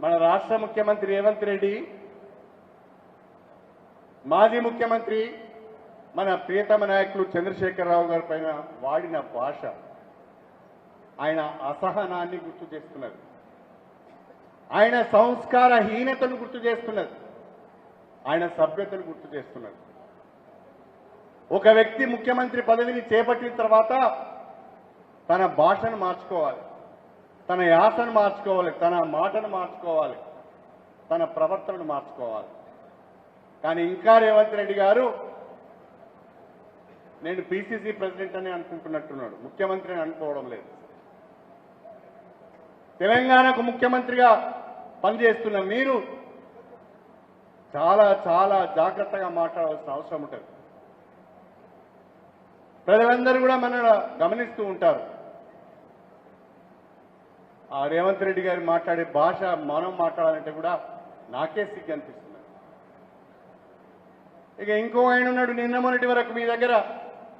మన రాష్ట్ర ముఖ్యమంత్రి రేవంత్ రెడ్డి, మాజీ ముఖ్యమంత్రి మన ప్రియతమ నాయకులు చంద్రశేఖరరావు గారి పైన వాడిన భాష ఆయన అసహనాన్ని గుర్తు చేస్తున్నది, ఆయన సంస్కారహీనతను గుర్తు చేస్తున్నది, ఆయన సభ్యతను గుర్తు చేస్తున్నది. ఒక వ్యక్తి ముఖ్యమంత్రి పదవిని చేపట్టిన తర్వాత తన భాషను మార్చుకోవాలి, తన యాసను మార్చుకోవాలి, తన మాటను మార్చుకోవాలి, తన ప్రవర్తనను మార్చుకోవాలి. కానీ ఇంకా రేవంత్ రెడ్డి గారు నేను పిసిసి ప్రెసిడెంట్ అని అనుకుంటున్నట్టున్నాడు, ముఖ్యమంత్రి అని అనుకోవడం లేదు. తెలంగాణకు ముఖ్యమంత్రిగా పనిచేస్తున్న మీరు చాలా చాలా జాగ్రత్తగా మాట్లాడాల్సిన అవసరం ఉంటుంది. ప్రజలందరూ కూడా మనల్ని గమనిస్తూ ఉంటారు. ఆ రేవంత్ రెడ్డి గారు మాట్లాడే భాష మనం మాట్లాడాలంటే కూడా నాకే సిగ్గు అనిపిస్తుంది. ఇక ఇంకో ఆయన ఉన్నాడు, నిన్న మొన్నటి వరకు మీ దగ్గర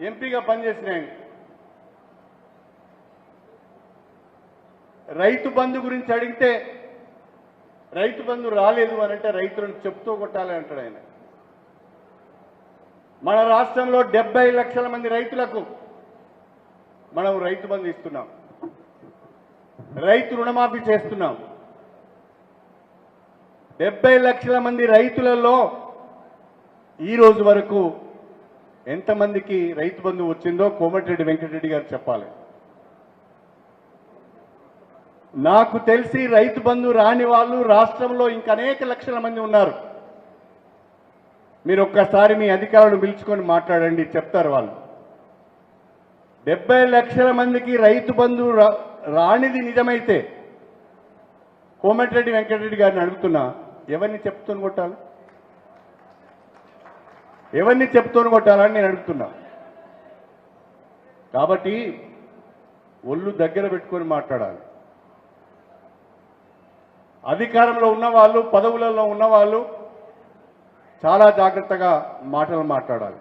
ఎంపీగా పనిచేసిన ఆయన. రైతు బంధు గురించి అడిగితే రైతు బంధు రాలేదు అని అంటే రైతులను చెప్తూ కొట్టాలి అంటాడు ఆయన. మన రాష్ట్రంలో 70 లక్షల మంది రైతులకు మనం రైతు బంధు ఇస్తున్నాం, రైతు రుణమాఫీ చేస్తున్నాం. 70 లక్షల మంది రైతులలో ఈ రోజు వరకు ఎంతమందికి రైతు బంధు వచ్చిందో కోమటిరెడ్డి వెంకటరెడ్డి గారు చెప్పాలి. నాకు తెలిసి రైతు బంధు రాని వాళ్ళు రాష్ట్రంలో ఇంకా అనేక లక్షల మంది ఉన్నారు. మీరు ఒక్కసారి మీ అధికారులు పిలుచుకొని మాట్లాడండి, చెప్తారు వాళ్ళు. 70 లక్షల మందికి రైతు బంధు రానిది నిజమైతే కోమటిరెడ్డి వెంకటరెడ్డి గారిని అడుగుతున్నా, ఎవరిని చెప్తూని కొట్టాలి, ఎవరిని చెప్తూని కొట్టాలని నేను అడుగుతున్నా. కాబట్టి ఒళ్ళు దగ్గర పెట్టుకొని మాట్లాడాలి. అధికారంలో ఉన్నవాళ్ళు, పదవులలో ఉన్నవాళ్ళు చాలా జాగ్రత్తగా మాటలు మాట్లాడాలి.